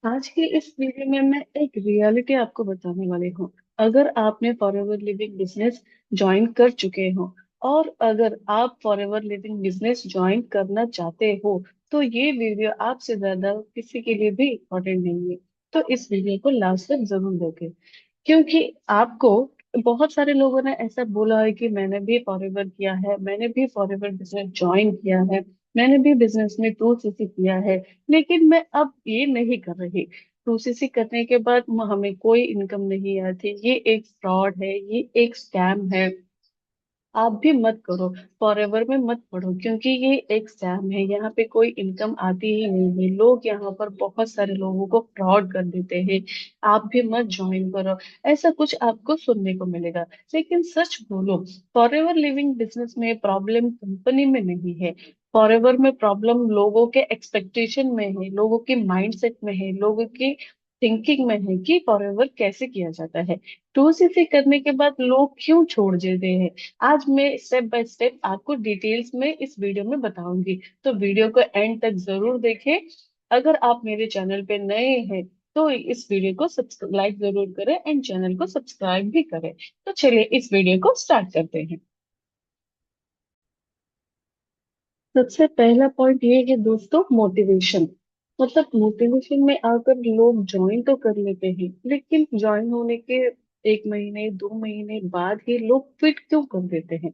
आज की इस वीडियो में मैं एक रियलिटी आपको बताने वाली हूँ। अगर आपने फॉरएवर लिविंग बिजनेस ज्वाइन कर चुके हो और अगर आप फॉरएवर लिविंग बिजनेस ज्वाइन करना चाहते हो तो ये वीडियो आपसे ज्यादा किसी के लिए भी इम्पोर्टेंट नहीं है। तो इस वीडियो को लास्ट तक जरूर देखें, क्योंकि आपको बहुत सारे लोगों ने ऐसा बोला है कि मैंने भी फॉरएवर किया है, मैंने भी फॉरएवर बिजनेस ज्वाइन किया है, मैंने भी बिजनेस में 2CC किया है, लेकिन मैं अब ये नहीं कर रही। 2CC करने के बाद हमें कोई इनकम नहीं आती, ये एक फ्रॉड है, ये एक स्कैम है। आप भी मत करो, फॉरएवर में मत पढ़ो, क्योंकि ये एक स्कैम है। यहाँ पे कोई इनकम आती ही नहीं है, लोग यहाँ पर बहुत सारे लोगों को फ्रॉड कर देते हैं। आप भी मत ज्वाइन करो, ऐसा कुछ आपको सुनने को मिलेगा। लेकिन सच बोलो, फॉरएवर लिविंग बिजनेस में प्रॉब्लम कंपनी में नहीं है। फॉरएवर में प्रॉब्लम लोगों के एक्सपेक्टेशन में है, लोगों के माइंडसेट में है, लोगों की थिंकिंग में है कि फॉरएवर कैसे किया जाता है। 2CC करने के बाद लोग क्यों छोड़ देते हैं, आज मैं स्टेप बाय स्टेप आपको डिटेल्स में इस वीडियो में बताऊंगी। तो वीडियो को एंड तक जरूर देखें। अगर आप मेरे चैनल पे नए हैं तो इस वीडियो को सब्सक्राइब जरूर करें एंड चैनल को सब्सक्राइब भी करें। तो चलिए इस वीडियो को स्टार्ट करते हैं। सबसे पहला पॉइंट ये है दोस्तों, मोटिवेशन। मतलब मोटिवेशन में आकर लोग ज्वाइन तो कर लेते हैं, लेकिन ज्वाइन होने के 1 महीने 2 महीने बाद ही लोग क्विट क्यों कर देते हैं।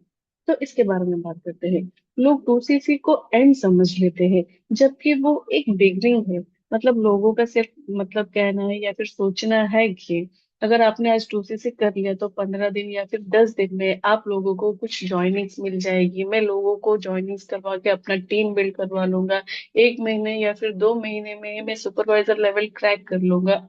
तो इसके बारे में बात करते हैं। लोग 2CC को एंड समझ लेते हैं, जबकि वो एक बिगनिंग है। मतलब लोगों का सिर्फ मतलब कहना है या फिर सोचना है कि अगर आपने आज 2CC कर लिया तो 15 दिन या फिर 10 दिन में आप लोगों को कुछ ज्वाइनिंग्स मिल जाएगी, मैं लोगों को ज्वाइनिंग्स करवा के अपना टीम बिल्ड करवा लूंगा, 1 महीने या फिर 2 महीने में मैं सुपरवाइजर लेवल क्रैक कर लूंगा।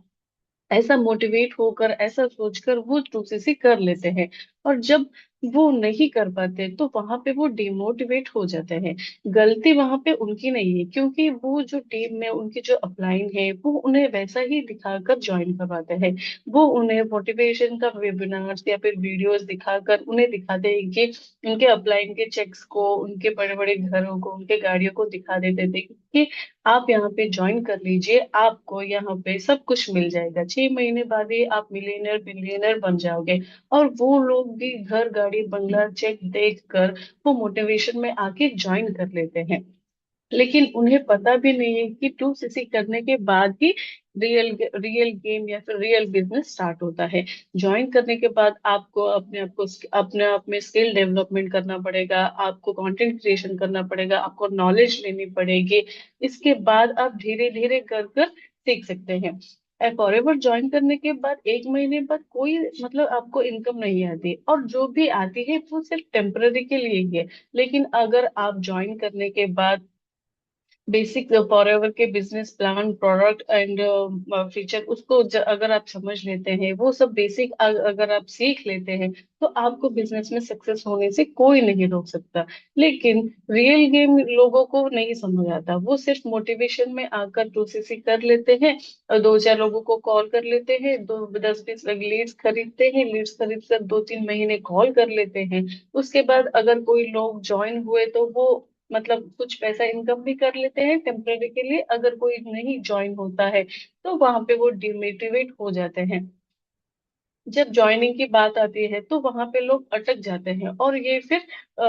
ऐसा मोटिवेट होकर, ऐसा सोचकर वो 2CC कर लेते हैं। और जब वो नहीं कर पाते तो वहां पे वो डिमोटिवेट हो जाते हैं। गलती वहां पे उनकी नहीं है, क्योंकि वो जो टीम में उनकी जो अपलाइन है वो उन्हें वैसा ही दिखाकर ज्वाइन करवाते हैं। वो उन्हें मोटिवेशन का वेबिनार्स या फिर वीडियोस दिखाकर उन्हें दिखाते हैं कि उनके अपलाइन के चेक्स को, उनके बड़े बड़े घरों को, उनके गाड़ियों को दिखा देते थे कि आप यहाँ पे ज्वाइन कर लीजिए, आपको यहाँ पे सब कुछ मिल जाएगा, 6 महीने बाद ही आप मिलियनर बिलियनर बन जाओगे। और वो लोग भी घर गाड़ी बंगला चेक देख कर वो मोटिवेशन में आके ज्वाइन कर लेते हैं। लेकिन उन्हें पता भी नहीं है कि 2CC करने के बाद ही रियल रियल गेम या फिर रियल बिजनेस स्टार्ट होता है। ज्वाइन करने के बाद आपको अपने आप में स्किल डेवलपमेंट करना पड़ेगा, आपको कंटेंट क्रिएशन करना पड़ेगा, आपको नॉलेज लेनी पड़ेगी। इसके बाद आप धीरे धीरे कर कर सीख सकते हैं। फॉरएवर ज्वाइन करने के बाद 1 महीने बाद कोई मतलब आपको इनकम नहीं आती, और जो भी आती है वो सिर्फ टेम्पररी के लिए ही है। लेकिन अगर आप ज्वाइन करने के बाद बेसिक फॉरएवर के business plan, product and feature उसको अगर आप समझ लेते हैं, वो सब बेसिक अगर आप सीख लेते हैं, तो आपको बिजनेस में सक्सेस होने से कोई नहीं रोक सकता। लेकिन रियल गेम लोगों को नहीं समझ आता, वो सिर्फ मोटिवेशन में आकर 2CC कर लेते हैं और दो चार लोगों को कॉल कर लेते हैं, 10-20 लीड्स खरीदते हैं, लीड्स खरीद कर 2-3 महीने कॉल कर लेते हैं। उसके बाद अगर कोई लोग ज्वाइन हुए तो वो मतलब कुछ पैसा इनकम भी कर लेते हैं टेम्परेरी के लिए। अगर कोई नहीं ज्वाइन होता है तो वहां पे वो डिमोटिवेट हो जाते हैं। जब ज्वाइनिंग की बात आती है तो वहां पे लोग अटक जाते हैं और ये फिर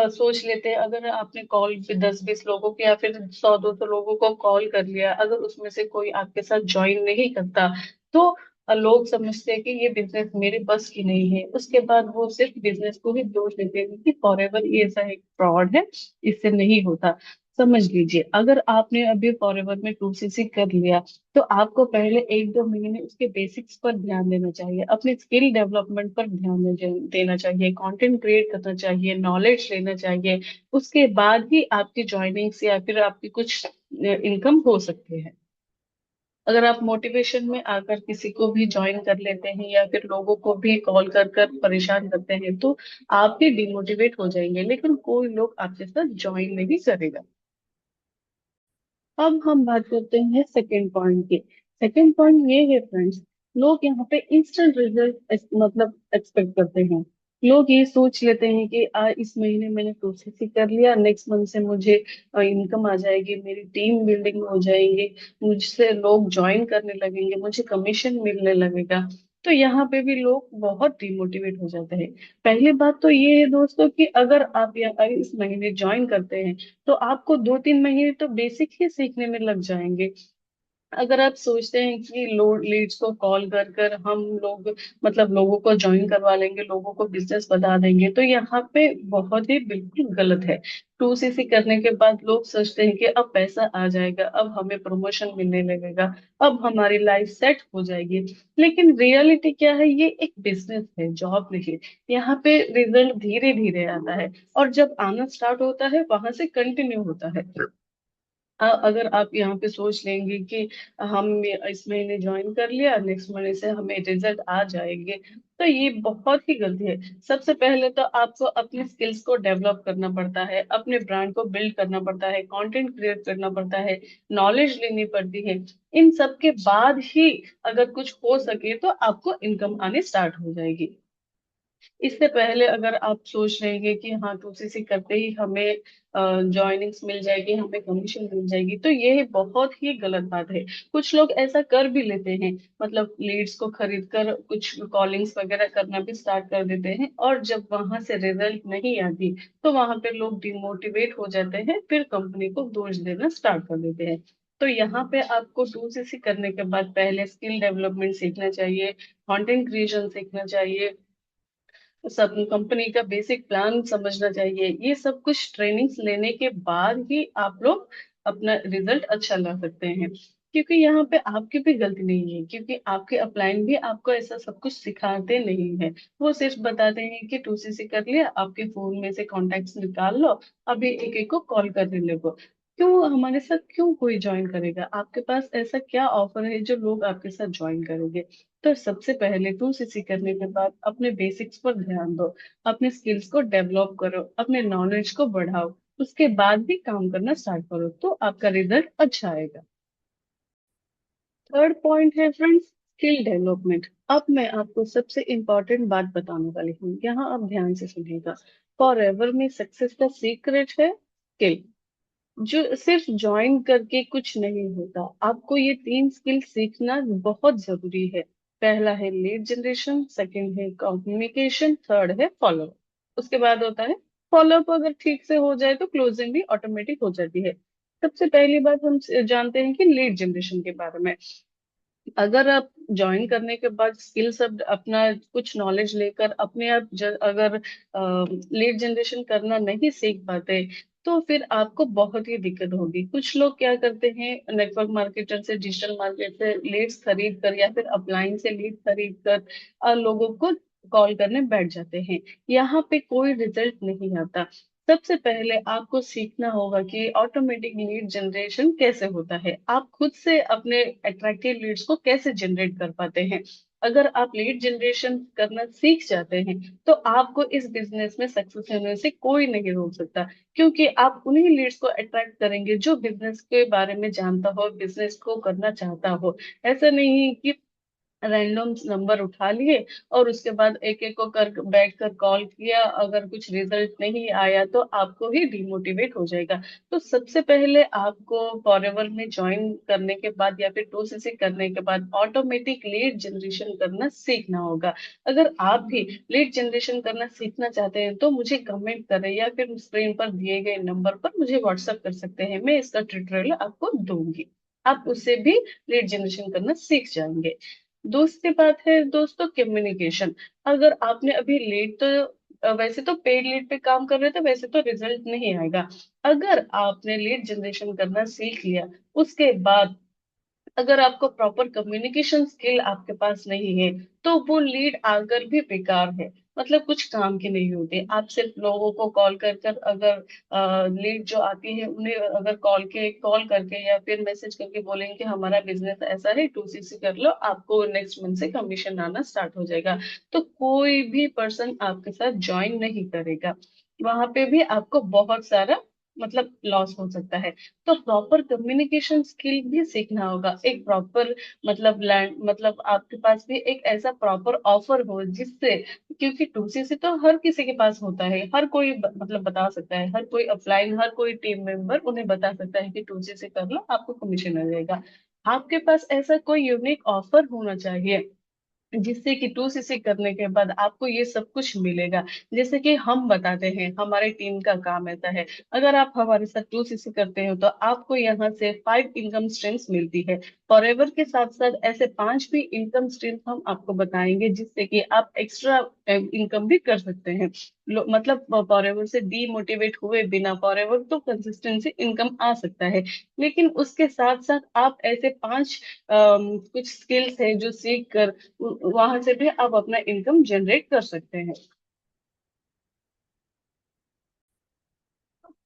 सोच लेते हैं, अगर आपने कॉल 10-20 लोगों की या फिर 100-200 लोगों को कॉल कर लिया, अगर उसमें से कोई आपके साथ ज्वाइन नहीं करता तो लोग समझते हैं कि ये बिजनेस मेरे बस की नहीं है। उसके बाद वो सिर्फ बिजनेस को ही दोष देते हैं कि फॉरएवर ये ऐसा एक फ्रॉड है, इससे नहीं होता। समझ लीजिए, अगर आपने अभी फॉरएवर में 2CC कर लिया तो आपको पहले 1-2 महीने उसके बेसिक्स पर ध्यान देना चाहिए, अपने स्किल डेवलपमेंट पर ध्यान देना चाहिए, कंटेंट क्रिएट करना चाहिए, नॉलेज लेना चाहिए। उसके बाद ही आपकी ज्वाइनिंग से या फिर आपकी कुछ इनकम हो सकती है। अगर आप मोटिवेशन में आकर किसी को भी ज्वाइन कर लेते हैं या फिर लोगों को भी कॉल कर कर परेशान करते हैं तो आप भी डिमोटिवेट हो जाएंगे, लेकिन कोई लोग आपके साथ ज्वाइन नहीं करेगा। अब हम बात करते हैं सेकंड पॉइंट की। सेकंड पॉइंट ये है फ्रेंड्स, लोग यहाँ पे इंस्टेंट रिजल्ट मतलब एक्सपेक्ट करते हैं। लोग ये सोच लेते हैं कि इस महीने मैंने प्रोसेस ही कर लिया, नेक्स्ट मंथ से मुझे इनकम आ जाएगी, मेरी टीम बिल्डिंग हो जाएगी, मुझसे लोग ज्वाइन करने लगेंगे, मुझे कमीशन मिलने लगेगा। तो यहाँ पे भी लोग बहुत डिमोटिवेट हो जाते हैं। पहली बात तो ये है दोस्तों कि अगर आप यहाँ इस महीने ज्वाइन करते हैं तो आपको 2-3 महीने तो बेसिक ही सीखने में लग जाएंगे। अगर आप सोचते हैं कि लोड लीड्स को कॉल कर कर हम लोग मतलब लोगों को ज्वाइन करवा लेंगे, लोगों को बिजनेस बता देंगे, तो यहाँ पे बहुत ही बिल्कुल गलत है। 2CC करने के बाद लोग सोचते हैं कि अब पैसा आ जाएगा, अब हमें प्रमोशन मिलने लगेगा, अब हमारी लाइफ सेट हो जाएगी। लेकिन रियलिटी क्या है, ये एक बिजनेस है, जॉब नहीं। यहाँ पे रिजल्ट धीरे धीरे आता है, और जब आना स्टार्ट होता है वहां से कंटिन्यू होता है। अगर आप यहाँ पे सोच लेंगे कि इस महीने ज्वाइन कर लिया, नेक्स्ट महीने से हमें रिजल्ट आ जाएंगे, तो ये बहुत ही गलती है। सबसे पहले तो आपको अपने स्किल्स को डेवलप करना पड़ता है, अपने ब्रांड को बिल्ड करना पड़ता है, कंटेंट क्रिएट करना पड़ता है, नॉलेज लेनी पड़ती है। इन सब के बाद ही अगर कुछ हो सके तो आपको इनकम आनी स्टार्ट हो जाएगी। इससे पहले अगर आप सोच रहे हैं कि हाँ 2CC करते ही हमें ज्वाइनिंग्स मिल जाएगी, हमें कमीशन मिल जाएगी, तो ये बहुत ही गलत बात है। कुछ लोग ऐसा कर भी लेते हैं, मतलब लीड्स को खरीद कर कुछ कॉलिंग्स वगैरह करना भी स्टार्ट कर देते हैं, और जब वहां से रिजल्ट नहीं आती तो वहां पे लोग डिमोटिवेट हो जाते हैं, फिर कंपनी को दोष देना स्टार्ट कर देते हैं। तो यहाँ पे आपको 2CC करने के बाद पहले स्किल डेवलपमेंट सीखना चाहिए, कंटेंट क्रिएशन सीखना चाहिए, सब कंपनी का बेसिक प्लान समझना चाहिए। ये सब कुछ ट्रेनिंग्स लेने के बाद ही आप लोग अपना रिजल्ट अच्छा ला सकते हैं। क्योंकि यहाँ पे आपकी भी गलती नहीं है, क्योंकि आपके अपलाइन भी आपको ऐसा सब कुछ सिखाते नहीं है। वो सिर्फ बताते हैं कि 2CC कर लिया, आपके फोन में से कॉन्टेक्ट्स निकाल लो, अभी एक एक को कॉल कर लेने को। क्यों हमारे साथ क्यों कोई ज्वाइन करेगा? आपके पास ऐसा क्या ऑफर है जो लोग आपके साथ ज्वाइन करेंगे? तो सबसे पहले 2CC करने के बाद अपने बेसिक्स पर ध्यान दो, अपने स्किल्स को डेवलप करो, अपने नॉलेज को बढ़ाओ, उसके बाद भी काम करना स्टार्ट करो, तो आपका रिजल्ट अच्छा आएगा। थर्ड पॉइंट है फ्रेंड्स, स्किल डेवलपमेंट। अब मैं आपको सबसे इम्पोर्टेंट बात बताने वाली हूँ, यहाँ आप ध्यान से सुनिएगा। फॉर एवर में सक्सेस का सीक्रेट है स्किल। जो सिर्फ ज्वाइन करके कुछ नहीं होता, आपको ये 3 स्किल सीखना बहुत जरूरी है। पहला है लीड जनरेशन, सेकंड है कम्युनिकेशन, थर्ड है फॉलो। उसके बाद होता है फॉलो अप। अगर ठीक से हो जाए तो क्लोजिंग भी ऑटोमेटिक हो जाती है। सबसे पहली बात हम जानते हैं कि लीड जनरेशन के बारे में। अगर आप ज्वाइन करने के बाद स्किल सब अपना कुछ नॉलेज लेकर अपने आप अगर लीड जनरेशन करना नहीं सीख पाते, तो फिर आपको बहुत ही दिक्कत होगी। कुछ लोग क्या करते हैं, नेटवर्क मार्केटर से, डिजिटल मार्केट से लीड्स खरीद कर या फिर अपलाइन से लीड खरीद कर लोगों को कॉल करने बैठ जाते हैं। यहाँ पे कोई रिजल्ट नहीं आता। सबसे पहले आपको सीखना होगा कि ऑटोमेटिक लीड जनरेशन कैसे होता है, आप खुद से अपने अट्रैक्टिव लीड्स को कैसे जनरेट कर पाते हैं। अगर आप लीड जनरेशन करना सीख जाते हैं तो आपको इस बिजनेस में सक्सेस होने से कोई नहीं रोक सकता। क्योंकि आप उन्हीं लीड्स को अट्रैक्ट करेंगे जो बिजनेस के बारे में जानता हो, बिजनेस को करना चाहता हो। ऐसा नहीं कि रैंडम नंबर उठा लिए और उसके बाद एक एक को कर बैठ कर कॉल किया, अगर कुछ रिजल्ट नहीं आया तो आपको ही डिमोटिवेट हो जाएगा। तो सबसे पहले आपको फॉरएवर में ज्वाइन करने के बाद या फिर 2CC करने के बाद ऑटोमेटिक लीड जनरेशन करना सीखना होगा। अगर आप भी लीड जनरेशन करना सीखना चाहते हैं तो मुझे कमेंट करें या फिर स्क्रीन पर दिए गए नंबर पर मुझे व्हाट्सएप कर सकते हैं, मैं इसका ट्यूटोरियल आपको दूंगी। आप उससे भी लीड जनरेशन करना सीख जाएंगे। दूसरी बात है दोस्तों, कम्युनिकेशन। अगर आपने अभी लीड तो वैसे तो पेड लीड पे काम कर रहे थे, वैसे तो रिजल्ट नहीं आएगा। अगर आपने लीड जनरेशन करना सीख लिया, उसके बाद अगर आपको प्रॉपर कम्युनिकेशन स्किल आपके पास नहीं है, तो वो लीड आकर भी बेकार है, मतलब कुछ काम की नहीं होती। आप सिर्फ लोगों को कॉल कर कर अगर लीड जो आती है उन्हें अगर कॉल करके या फिर मैसेज करके बोलेंगे कि हमारा बिजनेस ऐसा है, 2CC कर लो, आपको नेक्स्ट मंथ से कमीशन आना स्टार्ट हो जाएगा, तो कोई भी पर्सन आपके साथ ज्वाइन नहीं करेगा। वहां पे भी आपको बहुत सारा मतलब लॉस हो सकता है। तो प्रॉपर कम्युनिकेशन स्किल भी सीखना होगा, एक प्रॉपर मतलब लैंड मतलब आपके पास भी एक ऐसा प्रॉपर ऑफर हो जिससे, क्योंकि टूसी से तो हर किसी के पास होता है, हर कोई मतलब बता सकता है, हर कोई अपलाइन, हर कोई टीम मेंबर उन्हें बता सकता है कि टूसी से कर लो आपको कमीशन आ जाएगा। आपके पास ऐसा कोई यूनिक ऑफर होना चाहिए जिससे कि टू सीसी करने के बाद आपको ये सब कुछ मिलेगा। जैसे कि हम बताते हैं, हमारे टीम का काम ऐसा है, अगर आप हमारे साथ टू सीसी करते हो तो आपको यहाँ से 5 इनकम स्ट्रीम्स मिलती है। फॉरएवर के साथ साथ ऐसे 5 भी इनकम स्ट्रीम्स हम आपको बताएंगे जिससे कि आप एक्स्ट्रा इनकम भी कर सकते हैं। मतलब फॉरएवर से डीमोटिवेट हुए बिना फॉरएवर तो कंसिस्टेंसी इनकम आ सकता है, लेकिन उसके साथ साथ आप ऐसे 5 कुछ स्किल्स है जो सीख कर वहां से भी आप अपना इनकम जनरेट कर सकते हैं।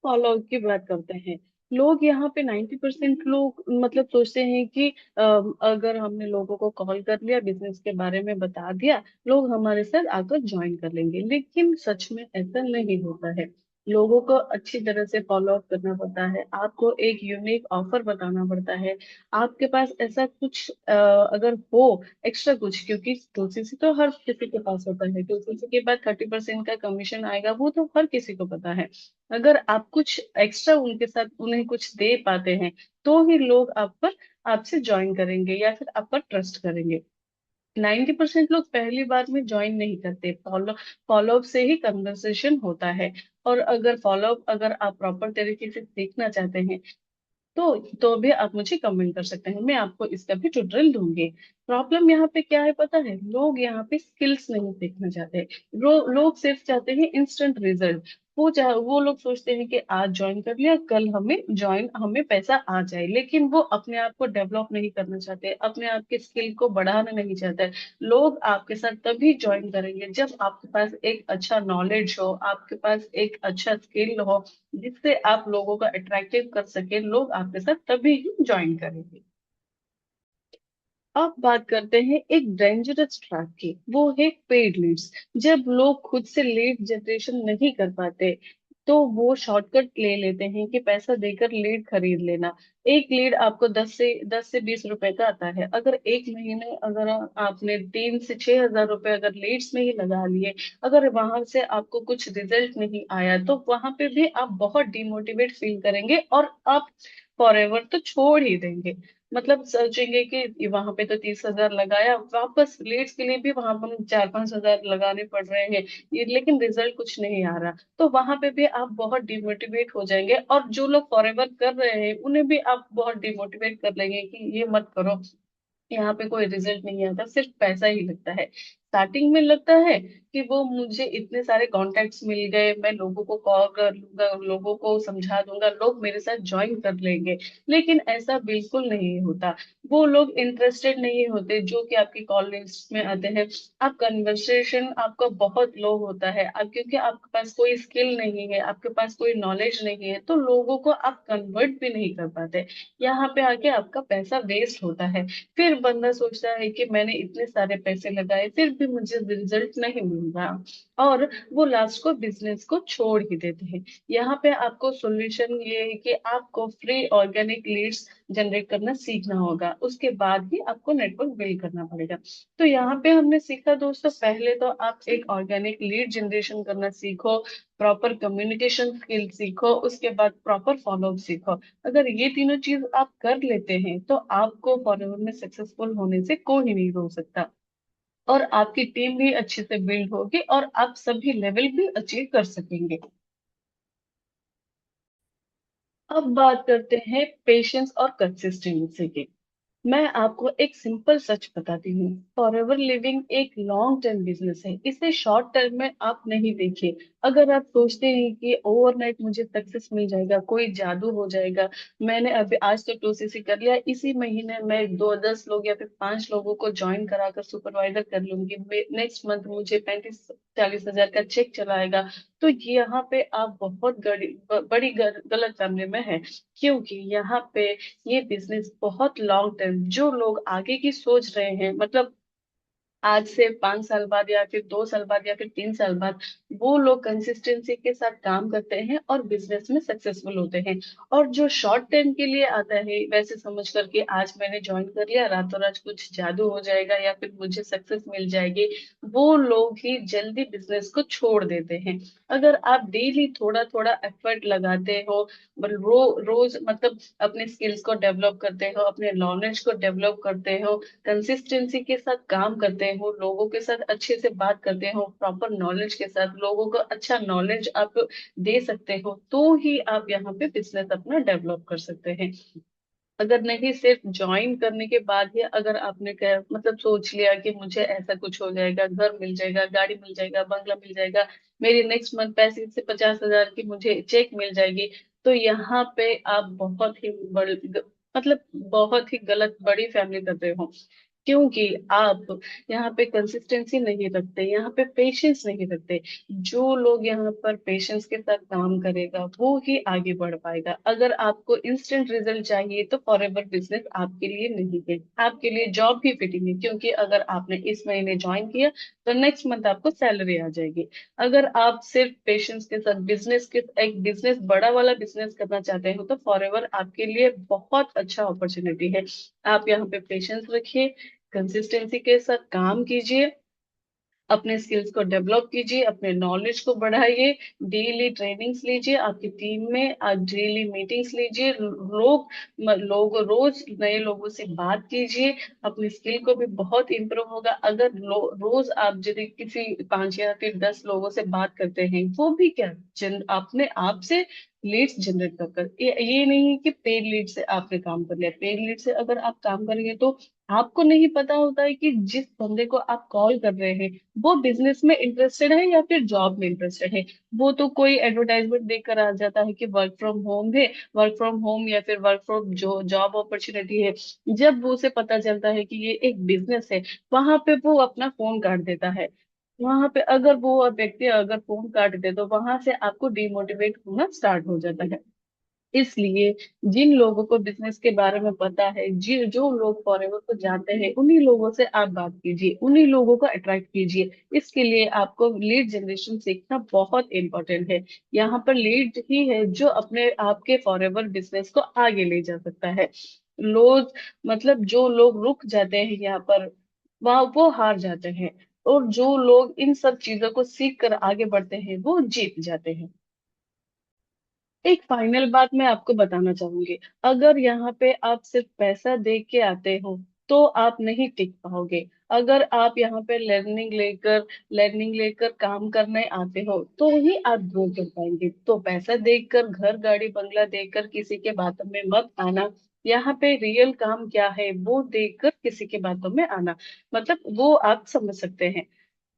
फॉलो की बात करते हैं, लोग यहाँ पे 90% लोग मतलब सोचते हैं कि अगर हमने लोगों को कॉल कर लिया, बिजनेस के बारे में बता दिया, लोग हमारे साथ आकर ज्वाइन कर लेंगे, लेकिन सच में ऐसा नहीं होता है। लोगों को अच्छी तरह से फॉलो अप करना पड़ता है, आपको एक यूनिक ऑफर बताना पड़ता है। आपके पास ऐसा कुछ अगर हो एक्स्ट्रा कुछ, क्योंकि टूसीसी तो हर किसी के पास होता है, टूसीसी के बाद 30% का कमीशन आएगा वो तो हर किसी को पता है। अगर आप कुछ एक्स्ट्रा उनके साथ उन्हें कुछ दे पाते हैं तो ही लोग आप पर आपसे ज्वाइन करेंगे या फिर आप पर ट्रस्ट करेंगे। 90% लोग पहली बार में ज्वाइन नहीं करते, फॉलो अप से ही कन्वर्सेशन होता है। और अगर फॉलो अप अगर आप प्रॉपर तरीके से सीखना चाहते हैं तो भी आप मुझे कमेंट कर सकते हैं, मैं आपको इसका भी ट्यूटोरियल दूंगी। प्रॉब्लम यहाँ पे क्या है पता है, लोग यहाँ पे स्किल्स नहीं सीखना चाहते, लोग सिर्फ चाहते हैं इंस्टेंट रिजल्ट। वो लोग सोचते हैं कि आज ज्वाइन कर लिया, कल हमें पैसा आ जाए, लेकिन वो अपने आप को डेवलप नहीं करना चाहते, अपने आप के स्किल को बढ़ाना नहीं चाहते। लोग आपके साथ तभी ज्वाइन करेंगे जब आपके पास एक अच्छा नॉलेज हो, आपके पास एक अच्छा स्किल हो जिससे आप लोगों को अट्रैक्टिव कर सके, लोग आपके साथ तभी ही ज्वाइन करेंगे। अब बात करते हैं एक डेंजरस ट्रैप की, वो है पेड लीड्स। जब लोग खुद से लीड जनरेशन नहीं कर पाते तो वो शॉर्टकट ले लेते हैं कि पैसा देकर लीड खरीद लेना। एक लीड आपको 10 से 20 रुपए का आता है, अगर एक महीने अगर आपने 3 से 6 हज़ार रुपए अगर लीड्स में ही लगा लिए, अगर वहां से आपको कुछ रिजल्ट नहीं आया तो वहां पे भी आप बहुत डिमोटिवेट फील करेंगे और आप फॉरएवर तो छोड़ ही देंगे। मतलब सोचेंगे कि वहां पे तो 30 हज़ार लगाया, वापस लीड्स के लिए भी वहां पर 4-5 हज़ार लगाने पड़ रहे हैं, ये लेकिन रिजल्ट कुछ नहीं आ रहा, तो वहां पे भी आप बहुत डिमोटिवेट हो जाएंगे, और जो लोग फॉरएवर कर रहे हैं उन्हें भी आप बहुत डिमोटिवेट कर लेंगे कि ये मत करो, यहाँ पे कोई रिजल्ट नहीं आता, सिर्फ पैसा ही लगता है। स्टार्टिंग में लगता है कि वो मुझे इतने सारे कॉन्टेक्ट्स मिल गए, मैं लोगों को कॉल कर लूंगा, लोगों को समझा दूंगा, लोग मेरे साथ ज्वाइन कर लेंगे, लेकिन ऐसा बिल्कुल नहीं होता। वो लोग इंटरेस्टेड नहीं होते जो कि आपकी कॉल लिस्ट में आते हैं। आप कन्वर्सेशन आपका बहुत लो होता है, अब क्योंकि आपके पास कोई स्किल नहीं है, आपके पास कोई नॉलेज नहीं है, तो लोगों को आप कन्वर्ट भी नहीं कर पाते। यहाँ पे आके आपका पैसा वेस्ट होता है। फिर बंदा सोचता है कि मैंने इतने सारे पैसे लगाए फिर भी मुझे रिजल्ट नहीं मिल रहा, और वो लास्ट को बिजनेस को छोड़ ही देते हैं। यहाँ पे आपको सॉल्यूशन ये है कि आपको फ्री ऑर्गेनिक लीड्स जनरेट करना सीखना होगा, उसके बाद ही आपको नेटवर्क बिल्ड करना पड़ेगा। तो यहाँ पे हमने सीखा दोस्तों, पहले तो आप एक ऑर्गेनिक लीड जनरेशन करना सीखो, प्रॉपर कम्युनिकेशन स्किल सीखो, उसके बाद प्रॉपर फॉलोअप सीखो। अगर ये तीनों चीज आप कर लेते हैं तो आपको फॉरएवर में सक्सेसफुल होने से कोई नहीं रोक सकता, और आपकी टीम भी अच्छे से बिल्ड होगी और आप सभी लेवल भी अचीव कर सकेंगे। अब बात करते हैं पेशेंस और कंसिस्टेंसी की। मैं आपको एक सिंपल सच बताती हूँ, फॉरएवर लिविंग एक लॉन्ग टर्म बिजनेस है, इसे शॉर्ट टर्म में आप नहीं देखिए। अगर आप सोचते हैं कि ओवरनाइट मुझे सक्सेस मिल जाएगा, कोई जादू हो जाएगा, मैंने अभी आज तो 2 सीसी कर लिया, इसी महीने मैं 2-10 लोग या फिर 5 लोगों को ज्वाइन कराकर सुपरवाइजर कर लूंगी, नेक्स्ट मंथ मुझे 35-40 हज़ार का चेक चलाएगा, तो यहाँ पे आप बहुत बड़ी गलत फैमिली में है। क्योंकि यहाँ पे ये बिजनेस बहुत लॉन्ग टर्म, जो लोग आगे की सोच रहे हैं, मतलब आज से 5 साल बाद या फिर 2 साल बाद या फिर 3 साल बाद वो लोग कंसिस्टेंसी के साथ काम करते हैं और बिजनेस में सक्सेसफुल होते हैं। और जो शॉर्ट टर्म के लिए आता है वैसे समझ करके आज मैंने ज्वाइन कर लिया, रातों रात कुछ जादू हो जाएगा या फिर मुझे सक्सेस मिल जाएगी, वो लोग ही जल्दी बिजनेस को छोड़ देते हैं। अगर आप डेली थोड़ा थोड़ा एफर्ट लगाते हो, रोज मतलब अपने स्किल्स को डेवलप करते हो, अपने नॉलेज को डेवलप करते हो, कंसिस्टेंसी के साथ काम करते हो, लोगों के साथ अच्छे से बात करते हो, प्रॉपर नॉलेज के साथ लोगों को अच्छा नॉलेज आप दे सकते हो, तो ही आप यहाँ पे बिजनेस अपना डेवलप कर सकते हैं। अगर नहीं, सिर्फ ज्वाइन करने के बाद ही अगर आपने कह मतलब सोच लिया कि मुझे ऐसा कुछ हो जाएगा, घर मिल जाएगा, गाड़ी मिल जाएगा, बंगला मिल जाएगा, मेरी नेक्स्ट मंथ पैसे से 50,000 की मुझे चेक मिल जाएगी, तो यहाँ पे आप बहुत ही मतलब बहुत ही गलत बड़ी फैमिली कर रहे हो। क्योंकि आप यहाँ पे कंसिस्टेंसी नहीं रखते, यहाँ पे पेशेंस नहीं रखते। जो लोग यहाँ पर पेशेंस के साथ काम करेगा वो ही आगे बढ़ पाएगा। अगर आपको इंस्टेंट रिजल्ट चाहिए तो फॉरएवर बिजनेस आपके लिए नहीं है, आपके लिए जॉब भी फिटिंग है, क्योंकि अगर आपने इस महीने ज्वाइन किया तो नेक्स्ट मंथ आपको सैलरी आ जाएगी। अगर आप सिर्फ पेशेंस के साथ बिजनेस के एक बिजनेस बड़ा वाला बिजनेस करना चाहते हो तो फॉरएवर आपके लिए बहुत अच्छा अपॉर्चुनिटी है। आप यहाँ पे पेशेंस रखिए, कंसिस्टेंसी के साथ काम कीजिए, अपने स्किल्स को डेवलप कीजिए, अपने नॉलेज को बढ़ाइए, डेली ट्रेनिंग्स लीजिए, आपकी टीम में आप डेली मीटिंग्स लीजिए, लोग रोज नए लोगों से बात कीजिए, अपनी स्किल को भी बहुत इम्प्रूव होगा। अगर रोज आप यदि किसी 5 या फिर 10 लोगों से बात करते हैं, वो भी क्या अपने आप से लीड्स जनरेट कर ये नहीं है कि पेड लीड से आपने काम कर लिया। पेड लीड से अगर आप काम करेंगे तो आपको नहीं पता होता है कि जिस बंदे को आप कॉल कर रहे हैं वो बिजनेस में इंटरेस्टेड है या फिर जॉब में इंटरेस्टेड है। वो तो कोई एडवर्टाइजमेंट देखकर आ जाता है कि वर्क फ्रॉम होम है, वर्क फ्रॉम होम या फिर वर्क फ्रॉम जो जॉब अपॉर्चुनिटी है। जब वो उसे पता चलता है कि ये एक बिजनेस है, वहां पे वो अपना फोन काट देता है। वहां पे अगर वो व्यक्ति अगर फोन काट दे तो वहां से आपको डिमोटिवेट होना स्टार्ट हो जाता है। इसलिए जिन लोगों को बिजनेस के बारे में पता है, जो लोग फॉरेवर को जानते हैं, उन्हीं लोगों से आप बात कीजिए, उन्हीं लोगों को अट्रैक्ट कीजिए। इसके लिए आपको लीड जनरेशन सीखना बहुत इंपॉर्टेंट है। यहाँ पर लीड ही है जो अपने आपके फॉरेवर बिजनेस को आगे ले जा सकता है। लोग मतलब जो लोग रुक जाते हैं यहाँ पर, वह वो हार जाते हैं। और जो लोग इन सब चीजों को सीख कर आगे बढ़ते हैं वो जीत जाते हैं। एक फाइनल बात मैं आपको बताना चाहूंगी। अगर यहाँ पे आप सिर्फ पैसा दे के आते हो तो आप नहीं टिक पाओगे। अगर आप यहाँ पे लर्निंग लेकर काम करने आते हो तो ही आप ग्रो कर पाएंगे। तो पैसा देखकर, घर गाड़ी बंगला देखकर किसी के बातों में मत आना। यहाँ पे रियल काम क्या है वो देखकर किसी के बातों में आना, मतलब वो आप समझ सकते हैं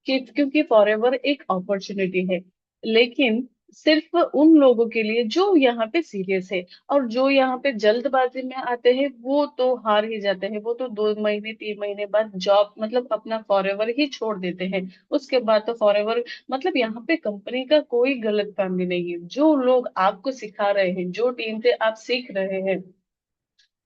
कि क्योंकि फॉरएवर एक अपॉर्चुनिटी है, लेकिन सिर्फ उन लोगों के लिए जो यहाँ पे सीरियस है। और जो यहाँ पे जल्दबाजी में आते हैं वो तो हार ही जाते हैं, वो तो 2 महीने 3 महीने बाद जॉब मतलब अपना फॉरएवर ही छोड़ देते हैं। उसके बाद तो फॉरएवर मतलब यहाँ पे कंपनी का कोई गलत फैमिली नहीं है। जो लोग आपको सिखा रहे हैं, जो टीम से आप सीख रहे हैं,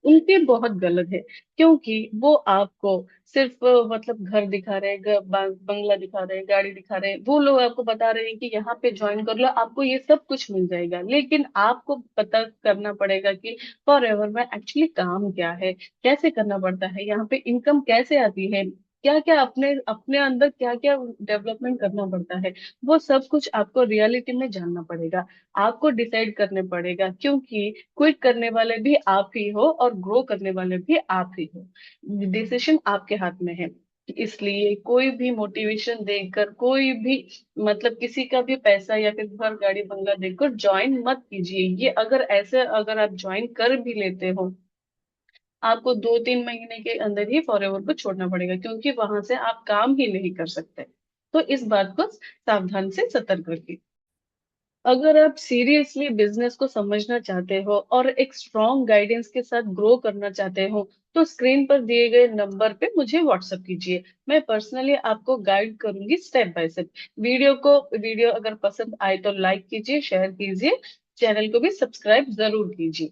उनके बहुत गलत है। क्योंकि वो आपको सिर्फ मतलब घर दिखा रहे हैं, बंगला दिखा रहे हैं, गाड़ी दिखा रहे हैं। वो लोग आपको बता रहे हैं कि यहाँ पे ज्वाइन कर लो, आपको ये सब कुछ मिल जाएगा, लेकिन आपको पता करना पड़ेगा कि फॉर एवर में एक्चुअली काम क्या है, कैसे करना पड़ता है, यहाँ पे इनकम कैसे आती है, क्या क्या अपने अपने अंदर क्या क्या डेवलपमेंट करना पड़ता है। वो सब कुछ आपको रियलिटी में जानना पड़ेगा, आपको डिसाइड करने पड़ेगा। क्योंकि क्विट करने वाले भी आप ही हो और ग्रो करने वाले भी आप ही हो। डिसीजन आपके हाथ में है। इसलिए कोई भी मोटिवेशन देकर, कोई भी मतलब किसी का भी पैसा या फिर घर गाड़ी बंगला देकर ज्वाइन मत कीजिए। ये अगर ऐसे अगर आप ज्वाइन कर भी लेते हो, आपको 2-3 महीने के अंदर ही फॉरएवर को छोड़ना पड़ेगा, क्योंकि वहां से आप काम ही नहीं कर सकते। तो इस बात को सावधान से सतर्क रखिए। अगर आप सीरियसली बिजनेस को समझना चाहते हो और एक स्ट्रॉन्ग गाइडेंस के साथ ग्रो करना चाहते हो तो स्क्रीन पर दिए गए नंबर पे मुझे व्हाट्सएप कीजिए। मैं पर्सनली आपको गाइड करूंगी स्टेप बाय स्टेप। वीडियो अगर पसंद आए तो लाइक कीजिए, शेयर कीजिए, चैनल को भी सब्सक्राइब जरूर कीजिए।